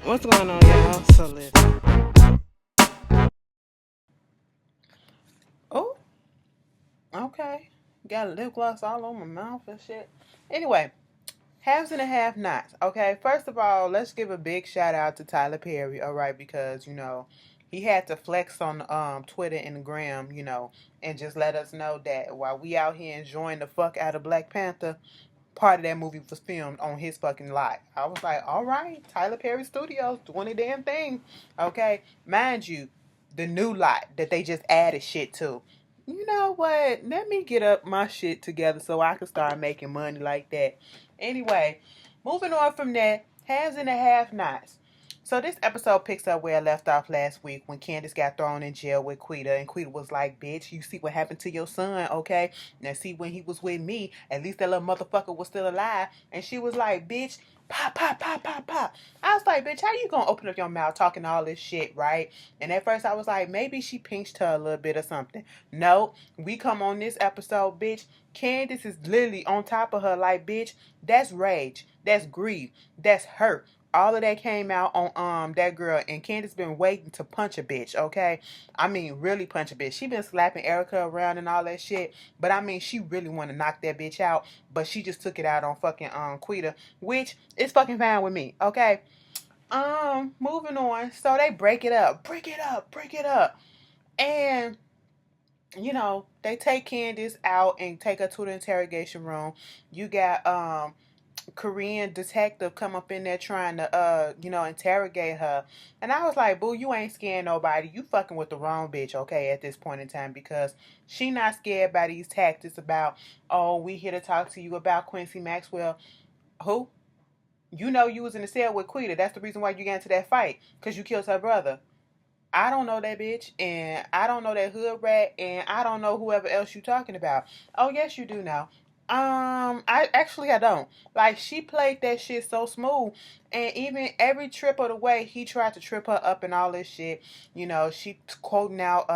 What's going on, y'all? So listen. Oh, okay. Got a lip gloss all on my mouth and shit. Anyway, halves and a half nots. Okay, first of all, let's give a big shout out to Tyler Perry. All right, because he had to flex on Twitter and the gram, and just let us know that while we out here enjoying the fuck out of Black Panther, part of that movie was filmed on his fucking lot. I was like, all right, Tyler Perry Studios doing a damn thing. Okay, mind you, the new lot that they just added shit to. You know what? Let me get up my shit together so I can start making money like that. Anyway, moving on from that, hands in the half nots. So this episode picks up where I left off last week when Candace got thrown in jail with Quita, and Quita was like, "Bitch, you see what happened to your son, okay? Now see when he was with me, at least that little motherfucker was still alive." And she was like, "Bitch, pop, pop, pop, pop, pop." I was like, "Bitch, how you gonna open up your mouth talking all this shit, right?" And at first I was like, maybe she pinched her a little bit or something. No, we come on this episode, bitch. Candace is literally on top of her like, bitch, that's rage, that's grief, that's hurt. All of that came out on that girl, and Candace been waiting to punch a bitch, okay? I mean, really punch a bitch. She been slapping Erica around and all that shit, but I mean, she really want to knock that bitch out, but she just took it out on fucking Quita, which is fucking fine with me, okay? Moving on. So they break it up, break it up, and they take Candace out and take her to the interrogation room. You got Korean detective come up in there trying to interrogate her. And I was like, boo, you ain't scaring nobody. You fucking with the wrong bitch, okay, at this point in time, because she not scared by these tactics about, oh, we here to talk to you about Quincy Maxwell. Who? You know you was in the cell with Quita. That's the reason why you got into that fight. Because you killed her brother. I don't know that bitch, and I don't know that hood rat, and I don't know whoever else you talking about. Oh yes, you do now. I don't. Like, she played that shit so smooth, and even every trip of the way, he tried to trip her up and all this shit. She quoting out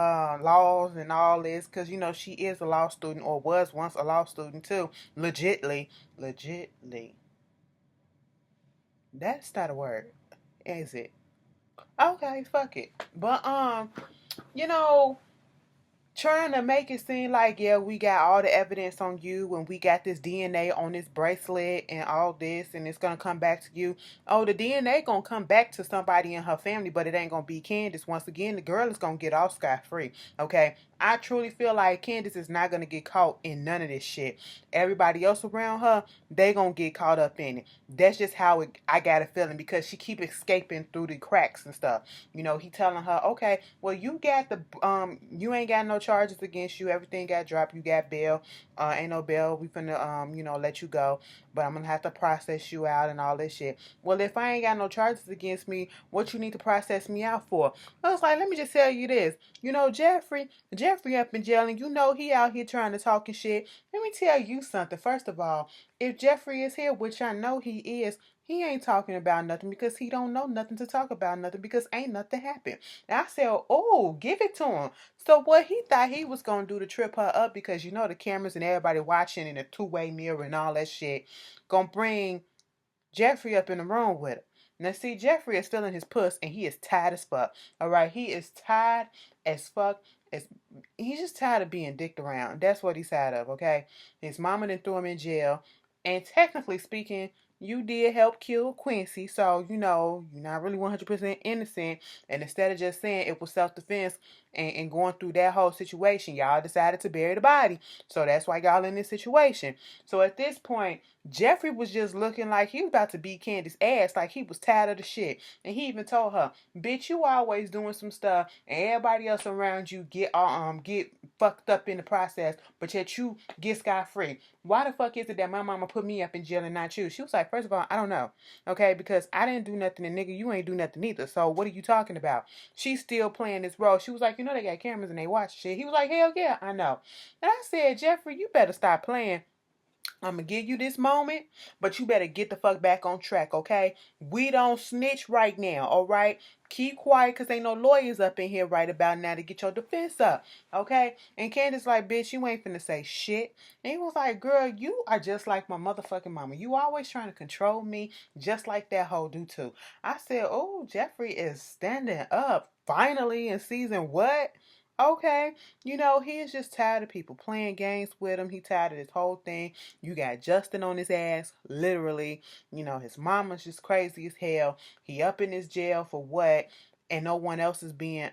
laws and all this because she is a law student, or was once a law student too. Legitly. That's not a word, is it? Okay, fuck it. But you know, trying to make it seem like, yeah, we got all the evidence on you and we got this DNA on this bracelet and all this, and it's gonna come back to you. Oh, the DNA gonna come back to somebody in her family, but it ain't gonna be Candace. Once again, the girl is gonna get off scot-free. Okay, I truly feel like Candace is not gonna get caught in none of this shit. Everybody else around her, they gonna get caught up in it. That's just how I got a feeling, because she keep escaping through the cracks and stuff. He telling her, okay, well, you ain't got no charges against you. Everything got dropped. You got bail. Ain't no bail. We finna let you go, but I'm gonna have to process you out and all this shit. Well, if I ain't got no charges against me, what you need to process me out for? I was like, let me just tell you this. Jeffrey up in jail, and he out here trying to talk and shit. Let me tell you something. First of all, if Jeffrey is here, which I know he is, he ain't talking about nothing because he don't know nothing to talk about nothing, because ain't nothing happened. And I said, oh, give it to him. So what he thought he was going to do to trip her up, because the cameras and everybody watching in a two-way mirror and all that shit, going to bring Jeffrey up in the room with her. Now, see, Jeffrey is feeling his puss, and he is tired as fuck. All right, he is tired as fuck. He's just tired of being dicked around. That's what he's tired of, okay? His mama done threw him in jail. And technically speaking, you did help kill Quincy, so you're not really 100% innocent. And instead of just saying it was self-defense and going through that whole situation, y'all decided to bury the body. So that's why y'all in this situation. So at this point, Jeffrey was just looking like he was about to beat Candy's ass, like he was tired of the shit. And he even told her, "Bitch, you always doing some stuff, and everybody else around you get fucked up in the process, but yet you get scot free. Why the fuck is it that my mama put me up in jail and not you?" She was like, "First of all, I don't know, okay, because I didn't do nothing, and nigga, you ain't do nothing either. So what are you talking about?" She's still playing this role. She was like, "They got cameras and they watch shit." He was like, "Hell yeah, I know." And I said, "Jeffrey, you better stop playing." I'm gonna give you this moment, but you better get the fuck back on track, okay? We don't snitch right now, all right? Keep quiet, cause ain't no lawyers up in here right about now to get your defense up, okay? And Candace like, bitch, you ain't finna say shit. And he was like, girl, you are just like my motherfucking mama. You always trying to control me, just like that hoe do too. I said, oh, Jeffrey is standing up finally in season what? Okay, you know, he is just tired of people playing games with him. He tired of this whole thing. You got Justin on his ass, literally. You know, his mama's just crazy as hell. He up in his jail for what? And no one else is being,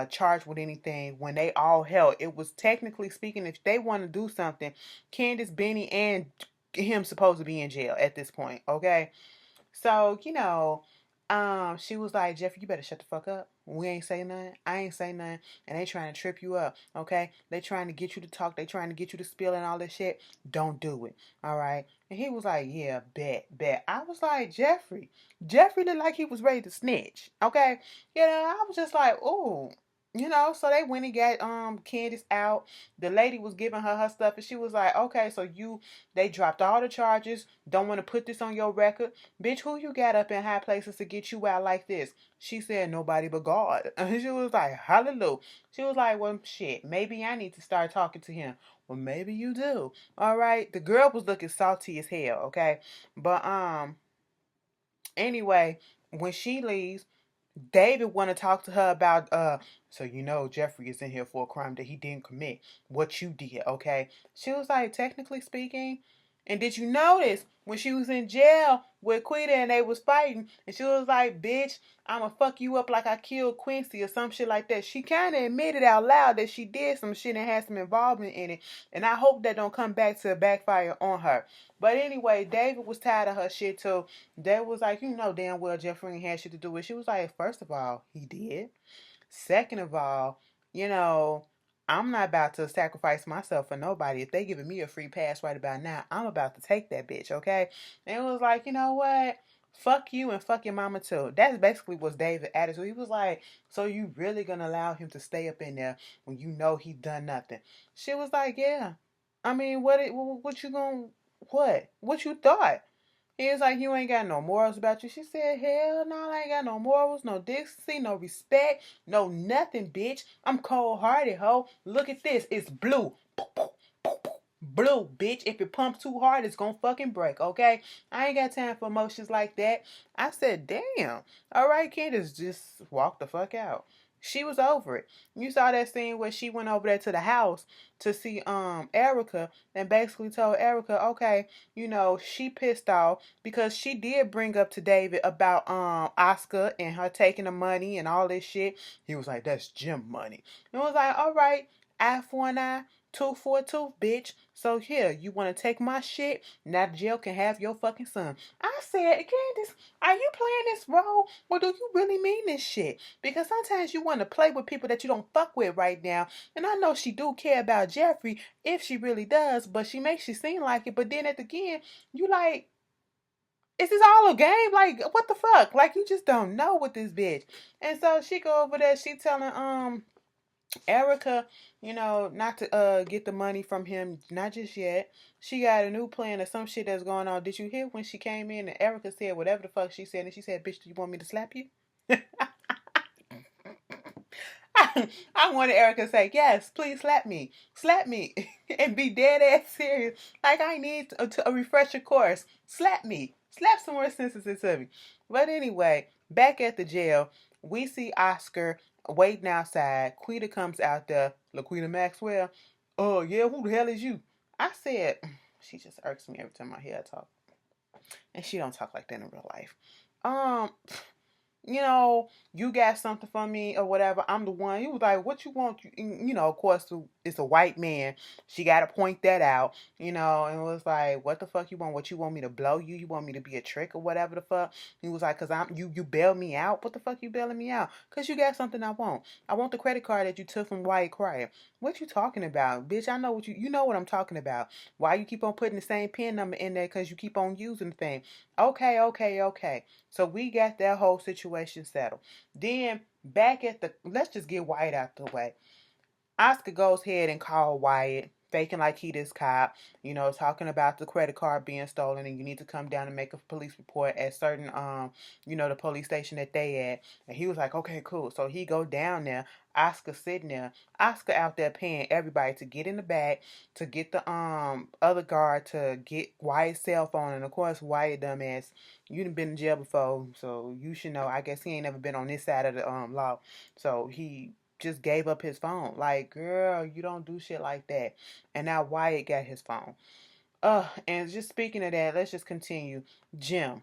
charged with anything when they all held. It was technically speaking, if they want to do something, Candace, Benny, and him supposed to be in jail at this point, okay? So, she was like, Jeffrey, you better shut the fuck up. We ain't say nothing. I ain't say nothing. And they trying to trip you up, okay? They trying to get you to talk. They trying to get you to spill and all this shit. Don't do it, all right? And he was like, yeah, bet. I was like, Jeffrey looked like he was ready to snitch, okay? I was just like, ooh. So they went and got Candace out. The lady was giving her stuff, and she was like, okay, so they dropped all the charges. Don't want to put this on your record. Bitch, who you got up in high places to get you out like this? She said, nobody but God. And she was like, hallelujah. She was like, well, shit, maybe I need to start talking to him. Well, maybe you do. All right. The girl was looking salty as hell, okay? But anyway, when she leaves, David want to talk to her about so Jeffrey is in here for a crime that he didn't commit. What you did, okay? She was like, technically speaking. And did you notice when she was in jail with Quita and they was fighting, and she was like, bitch, I'ma fuck you up like I killed Quincy or some shit like that. She kinda admitted out loud that she did some shit and had some involvement in it. And I hope that don't come back to backfire on her. But anyway, David was tired of her shit too. David was like, damn well Jeffrey ain't had shit to do with it. She was like, first of all, he did. Second of all, I'm not about to sacrifice myself for nobody. If they giving me a free pass right about now, I'm about to take that bitch, okay? And it was like, you know what? Fuck you and fuck your mama too. That's basically was David's attitude. He was like, so you really gonna allow him to stay up in there when you know he done nothing? She was like, yeah. I mean, what you gonna, what you thought? He was like, you ain't got no morals about you. She said, hell no, I ain't got no morals, no decency, no respect, no nothing, bitch. I'm cold-hearted, ho. Look at this. It's blue. Blue, bitch. If it pumps too hard, it's gonna fucking break, okay? I ain't got time for emotions like that. I said, damn. All right, Candace, just walk the fuck out. She was over it. You saw that scene where she went over there to the house to see Erica and basically told Erica, okay, she pissed off because she did bring up to David about Oscar and her taking the money and all this shit. He was like, that's Jim money. And was like, all right, eye for an eye, tooth for a tooth, bitch. So here, you want to take my shit? Now jail can have your fucking son. I said, Candace, are you playing this role or do you really mean this shit? Because sometimes you want to play with people that you don't fuck with right now. And I know she do care about Jeffrey if she really does, but she makes you seem like it. But then at the end, you like, is this all a game? Like, what the fuck? Like, you just don't know with this bitch. And so she go over there, she telling Erica, not to get the money from him, not just yet. She got a new plan or some shit that's going on. Did you hear when she came in and Erica said whatever the fuck she said, and she said, bitch, do you want me to slap you? I wanted Erica to say, yes, please slap me, and be dead ass serious. Like, I need a refresher course. Slap me, slap some more senses into me. But anyway, back at the jail, we see Oscar waiting outside. Quita comes out there. LaQuita Maxwell. Oh, yeah, who the hell is you? I said, she just irks me every time I hear her talk. And she don't talk like that in real life. Um, you got something for me or whatever. I'm the one. He was like, what you want? Of course, it's a white man. She got to point that out, and it was like, what the fuck you want? What you want me to blow you? You want me to be a trick or whatever the fuck? He was like, cause you bail me out. What the fuck you bailing me out? Cause you got something I want. I want the credit card that you took from Wyatt Cryer. What you talking about, bitch? I know what you know what I'm talking about. Why you keep on putting the same PIN number in there? Cause you keep on using the thing. Okay. So we got that whole situation settled. Then back at let's just get Wyatt out the way. Oscar goes ahead and call Wyatt. faking like he this cop, you know, talking about the credit card being stolen and you need to come down and make a police report at certain you know, the police station that they at. And he was like, okay, cool. So he go down there. Oscar sitting there. Oscar out there paying everybody to get in the back, to get the other guard to get Wyatt's cell phone. And of course Wyatt dumbass, you done been in jail before, so you should know. I guess he ain't never been on this side of the law. So he just gave up his phone. Like, girl, you don't do shit like that. And now Wyatt got his phone. And just speaking of that, let's just continue. Jim,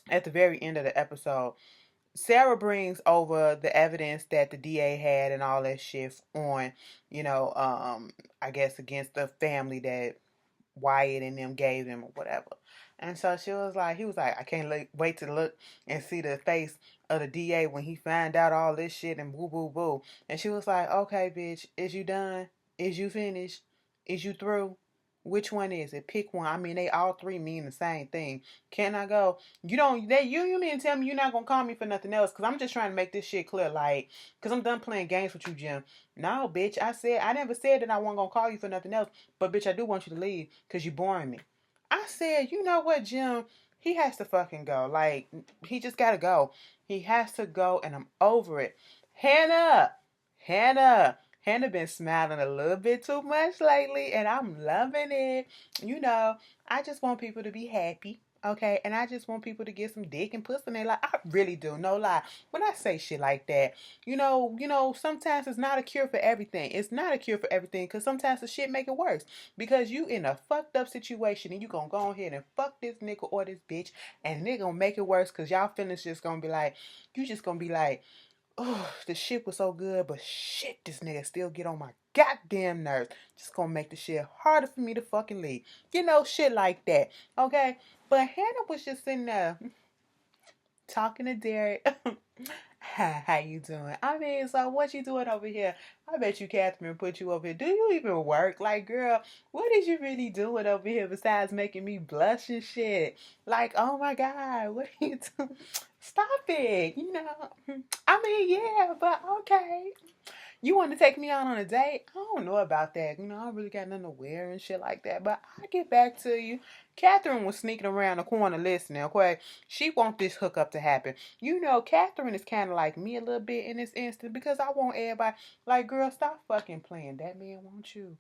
at the very end of the episode, Sarah brings over the evidence that the DA had and all that shit on, you know, I guess against the family that Wyatt and them gave him or whatever. And so she was like, he was like, I can't wait to look and see the face of the DA when he find out all this shit and boo boo boo. And she was like, okay, bitch, is you done? Is you finished? Is you through? Which one is it? Pick one. I mean, they all three mean the same thing. Can I go? You don't. You mean to tell me you're not gonna call me for nothing else? Cause I'm just trying to make this shit clear. Like, cause I'm done playing games with you, Jim. No, bitch. I never said that I wasn't gonna call you for nothing else. But bitch, I do want you to leave cause you're boring me. I said, you know what, Jim? He has to fucking go. Like, he just gotta go. He has to go, and I'm over it. Hannah, Hannah. Hannah been smiling a little bit too much lately, and I'm loving it. You know, I just want people to be happy, okay? And I just want people to get some dick and pussy in their life. I really do, no lie. When I say shit like that, sometimes it's not a cure for everything. It's not a cure for everything, because sometimes the shit make it worse. Because you in a fucked up situation, and you gonna go ahead and fuck this nigga or this bitch, and they gonna make it worse, because y'all feelings just gonna be like, you just gonna be like, oh, the shit was so good, but shit, this nigga still get on my goddamn nerves. Just gonna make the shit harder for me to fucking leave. You know, shit like that. Okay? But Hannah was just sitting there talking to Derek. How you doing? I mean, so what you doing over here? I bet you Catherine put you over here. Do you even work? Like, girl, what is you really doing over here besides making me blush and shit? Like, oh my God, what are you doing? Stop it. You know, I mean, yeah, but okay. You want to take me out on a date? I don't know about that. You know, I don't really got nothing to wear and shit like that. But I'll get back to you. Catherine was sneaking around the corner listening, okay? She want this hookup to happen. You know, Catherine is kind of like me a little bit in this instance because I want everybody, like, girl, stop fucking playing. That man wants you.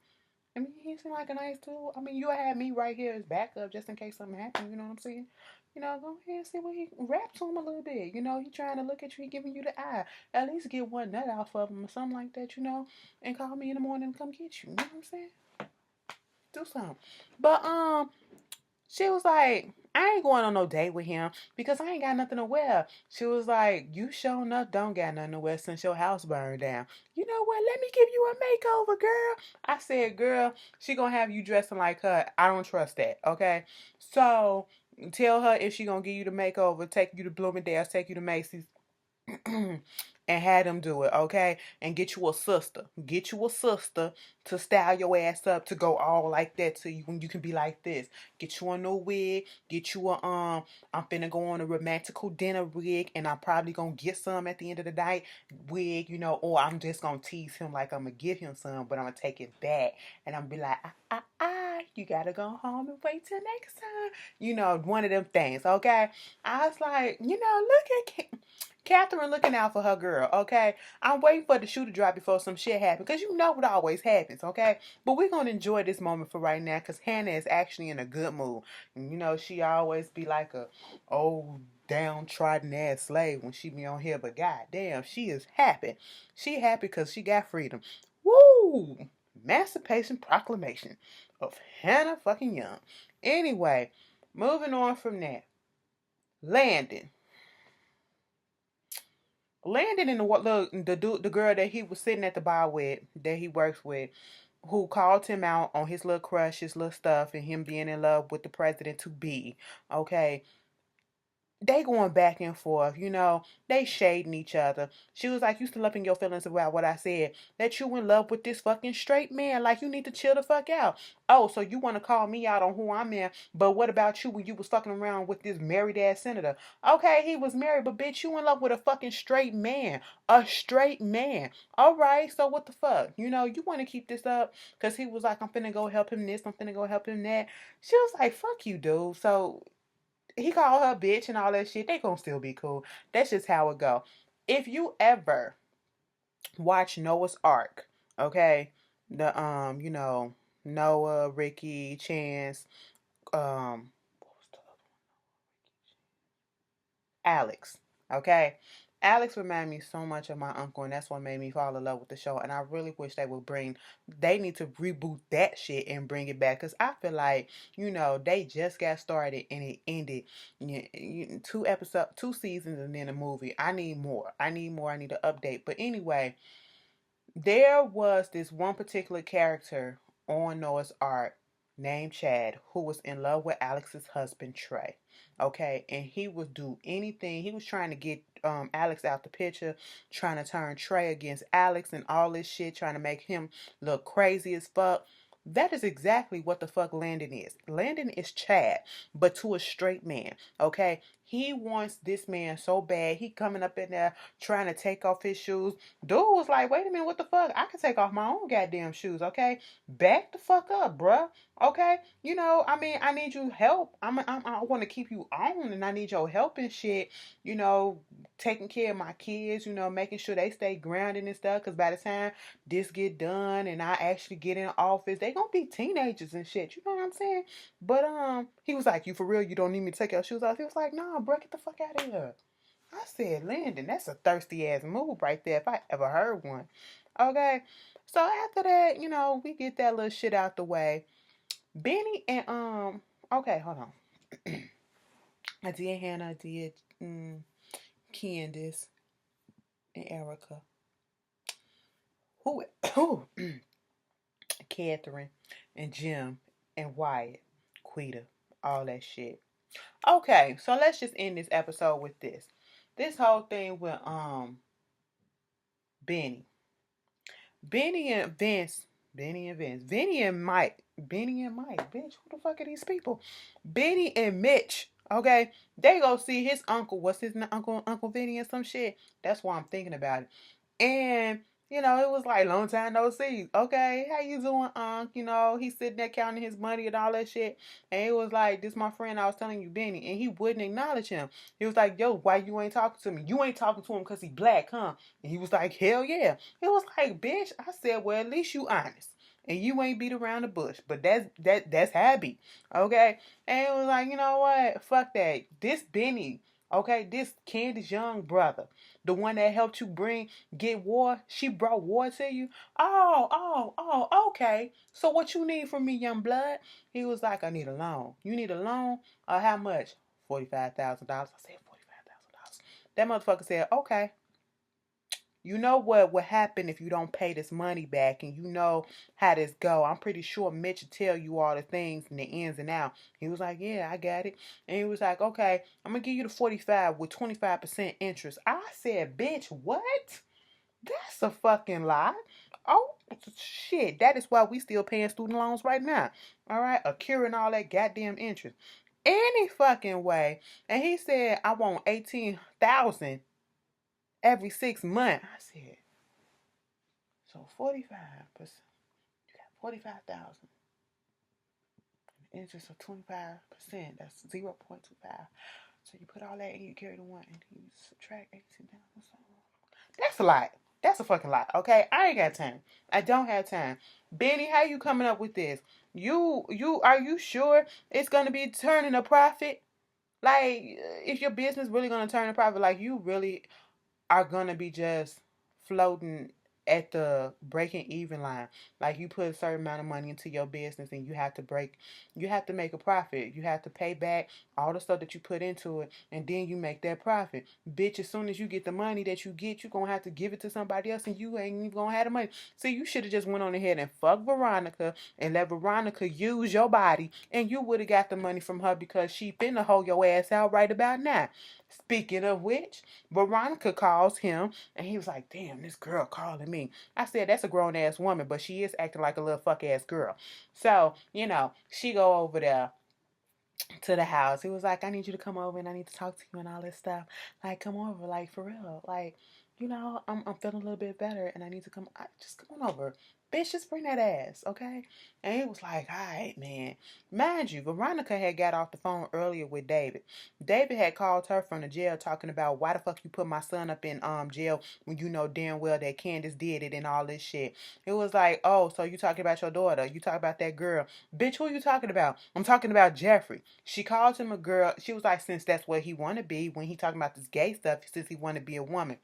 I mean, he seemed like a nice dude. I mean, you had me right here as backup just in case something happened. You know what I'm saying? You know, go ahead and see what he rap to him a little bit. You know, he trying to look at you, he giving you the eye. At least get one nut off of him or something like that, you know, and call me in the morning and come get you. You know what I'm saying? Do something. But she was like, I ain't going on no date with him because I ain't got nothing to wear. She was like, you sure enough don't got nothing to wear since your house burned down. You know what? Let me give you a makeover, girl. I said, girl, she gonna have you dressing like her. I don't trust that, okay? So tell her if she gonna give you the makeover, take you to Bloomingdale's, take you to Macy's, and have them do it, okay? And get you a sister. Get you a sister to style your ass up to go all like that to you when you can be like this. Get you a new wig. Get you a I'm finna go on a romantical dinner wig, and I'm probably gonna get some at the end of the night wig, you know, or I'm just gonna tease him like I'm gonna give him some, but I'm gonna take it back and I'm gonna be like, you gotta go home and wait till next time. You know, one of them things, okay? I was like, you know, look at Catherine looking out for her girl, okay? I'm waiting for the shoe to drop before some shit happens, because you know what always happens, okay? But we're going to enjoy this moment for right now, because Hannah is actually in a good mood. And, you know, she always be like a old downtrodden ass slave when she be on here, but goddamn, she is happy. She happy because she got freedom. Woo! Emancipation Proclamation of Hannah fucking Young. Anyway, moving on from that. Landon. Landon and the girl that he was sitting at the bar with, that he works with, who called him out on his little crush, his little stuff, and him being in love with the president to be. Okay. they going back and forth, you know, they shading each other. She was like, you still up in your feelings about what I said, that you in love with this fucking straight man, like you need to chill the fuck out. Oh, so you want to call me out on who I'm in, but what about you when you was fucking around with this married ass senator? Okay, he was married, but bitch, you in love with a fucking straight man. A straight man. All right, so what the fuck? You know, you want to keep this up? Because he was like, I'm finna go help him this, I'm finna go help him that. She was like, fuck you, dude. So he called her bitch and all that shit. They gonna still be cool. That's just how it go. If you ever watch Noah's Ark, okay, the you know, Noah, Ricky, Chance, what was the Alex, okay. Alex reminded me so much of my uncle, and that's what made me fall in love with the show. And I really wish they need to reboot that shit and bring it back. Because I feel like, you know, they just got started and it ended. Two seasons, and then a movie. I need more. I need more. I need an update. But anyway, there was this one particular character on Noah's Ark named Chad who was in love with Alex's husband Trey. Okay, and he would do anything. He was trying to get Alex out the picture, trying to turn Trey against Alex and all this shit, trying to make him look crazy as fuck. That is exactly what the fuck Landon is. Landon is Chad, but to a straight man. Okay, he wants this man so bad. He coming up in there trying to take off his shoes. Dude was like, wait a minute, what the fuck? I can take off my own goddamn shoes, okay? Back the fuck up, bruh. Okay? You know, I mean, I need you help. I want to keep you on, and I need your help and shit. You know, taking care of my kids, you know, making sure they stay grounded and stuff. Because by the time this get done and I actually get in office, they gonna be teenagers and shit. You know what I'm saying? But he was like, you for real? You don't need me to take your shoes off? He was like, nah, bro, get the fuck out of here. I said, Landon, that's a thirsty ass move right there if I ever heard one. Okay. So after that, you know, we get that little shit out the way. Benny and okay, hold on. I did Hannah, I did Candace and Erica. Who Catherine and Jim and Wyatt, Quita, all that shit. Okay, so let's just end this episode with this. This whole thing with Benny. Benny and Vince. Benny and Vince. Benny and Mike. Benny and Mike. Bitch, who the fuck are these people? Benny and Mitch. Okay, they go see his uncle. What's his uncle? Uncle Vinny and some shit. That's why I'm thinking about it. And you know, it was like long time no see. Okay, how you doing, Unc? You know, he's sitting there counting his money and all that shit. And it was like, this my friend I was telling you, Benny. And he wouldn't acknowledge him. He was like, yo, why you ain't talking to me? You ain't talking to him because he black, huh? And he was like, hell yeah. It was like, bitch, I said, well, at least you honest. And you ain't beat around the bush. But that's happy. Okay? And it was like, you know what? Fuck that. This Benny, okay, this Candace Young brother, the one that helped you get war, she brought war to you. Okay. So what you need from me, young blood? He was like, I need a loan. You need a loan? How much? $45,000. I said $45,000. That motherfucker said, okay. You know what would happen if you don't pay this money back, and you know how this go. I'm pretty sure Mitch will tell you all the things and the ins and outs. He was like, yeah, I got it. And he was like, okay, I'm going to give you the 45 with 25% interest. I said, bitch, what? That's a fucking lie. Oh, shit. That is why we still paying student loans right now. All right? Accruing all that goddamn interest. Any fucking way. And he said, I want 18,000 every 6 months. I said, so 45%. You got 45,000. Interest of 25%. That's 0.25. So you put all that and you carry the one and you subtract 18,000. That's a lot. That's a fucking lot. Okay, I ain't got time. I don't have time. Benny, how you coming up with this? You are you sure it's gonna be turning a profit? Like, if your business really gonna turn a profit, like you really are gonna be just floating at the breaking even line. Like you put a certain amount of money into your business and you have to make a profit. You have to pay back all the stuff that you put into it and then you make that profit. Bitch, as soon as you get the money that you get, you're gonna have to give it to somebody else and you ain't even gonna have the money. So you should have just went on ahead and fucked Veronica and let Veronica use your body and you would have got the money from her because she finna hold your ass out right about now. Speaking of which, Veronica calls him and he was like, damn, this girl calling me. I said, that's a grown ass woman, but she is acting like a little fuck ass girl. So, she go over there to the house. He was like, I need you to come over and I need to talk to you and all this stuff. Like, come over, like for real. Like, I'm feeling a little bit better and I need to just come on over. Bitch, just bring that ass, okay? And he was like, all right, man. Mind you, Veronica had got off the phone earlier with David. David had called her from the jail talking about why the fuck you put my son up in jail when you know damn well that Candace did it and all this shit. It was like, oh, so you talking about your daughter. You talking about that girl. Bitch, who you talking about? I'm talking about Jeffrey. She called him a girl. She was like, since that's what he want to be, when he talking about this gay stuff, since he want to be a woman.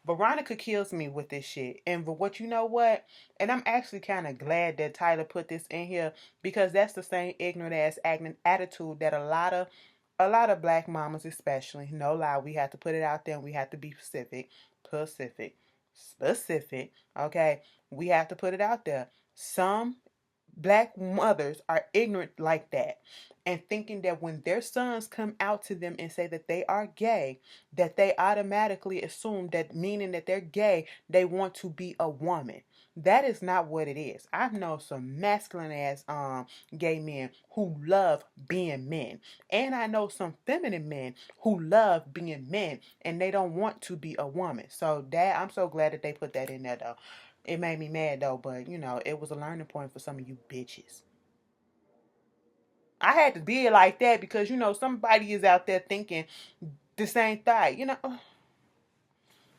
Veronica kills me with this shit. And for what you know what? And I'm actually kind of glad that Tyler put this in here because that's the same ignorant ass attitude that a lot of black mamas especially, no lie, we have to put it out there and we have to be specific, okay? We have to put it out there. Some black mothers are ignorant like that and thinking that when their sons come out to them and say that they are gay, that they automatically assume that meaning that they're gay, they want to be a woman. That is not what it is. I know some masculine ass gay men who love being men. And I know some feminine men who love being men and they don't want to be a woman. So I'm so glad that they put that in there though. It made me mad though, but it was a learning point for some of you bitches. I had to be like that because somebody is out there thinking the same thing.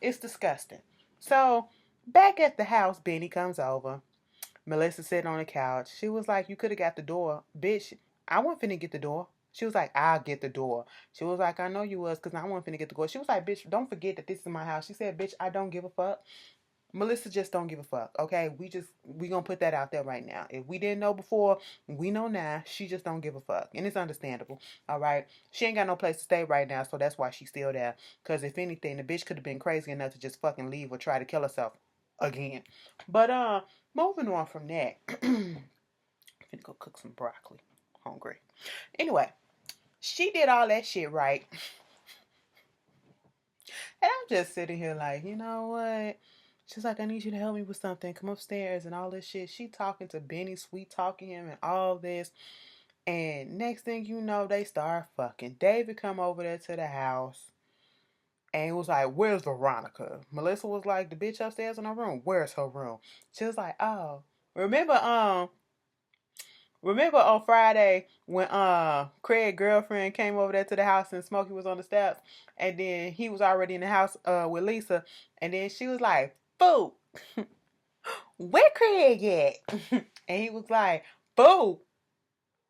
It's disgusting. So back at the house, Benny comes over. Melissa sitting on the couch. She was like, "You could have got the door, bitch. I wasn't finna get the door." She was like, "I'll get the door." She was like, "I know you was, cause I wasn't finna get the door." She was like, "Bitch, don't forget that this is my house." She said, "Bitch, I don't give a fuck." Melissa just don't give a fuck. Okay, we gonna put that out there right now. If we didn't know before, we know now. She just don't give a fuck, and it's understandable. All right, she ain't got no place to stay right now, so that's why she's still there. Cause if anything, the bitch could have been crazy enough to just fucking leave or try to kill herself again. But moving on from that, I'm gonna go cook some broccoli. Hungry. Anyway, she did all that shit right, and I'm just sitting here like, you know what? She's like, I need you to help me with something. Come upstairs and all this shit. She talking to Benny, sweet talking him and all this. And next thing you know, they start fucking. David come over there to the house and was like, where's Veronica? Melissa was like, the bitch upstairs in her room. Where's her room? She was like, oh. Remember on Friday when Craig's girlfriend came over there to the house and Smokey was on the steps and then he was already in the house with Lisa and then she was like, "Fool, where Craig at?" And he was like, "Fool,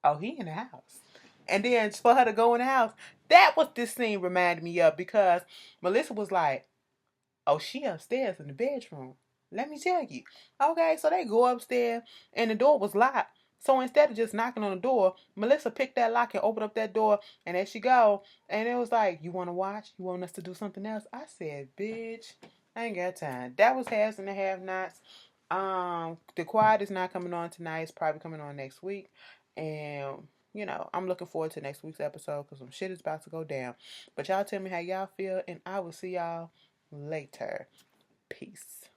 oh, he in the house." And then for her to go in the house, that was this scene reminded me of because Melissa was like, "Oh, she upstairs in the bedroom. Let me tell you." Okay, so they go upstairs and the door was locked. So instead of just knocking on the door, Melissa picked that lock and opened up that door. And there she go. And it was like, you want to watch? You want us to do something else? I said, bitch, I ain't got time. That was Halves and the Have Nots. The Quiet is not coming on tonight. It's probably coming on next week. And I'm looking forward to next week's episode because some shit is about to go down. But y'all tell me how y'all feel, and I will see y'all later. Peace.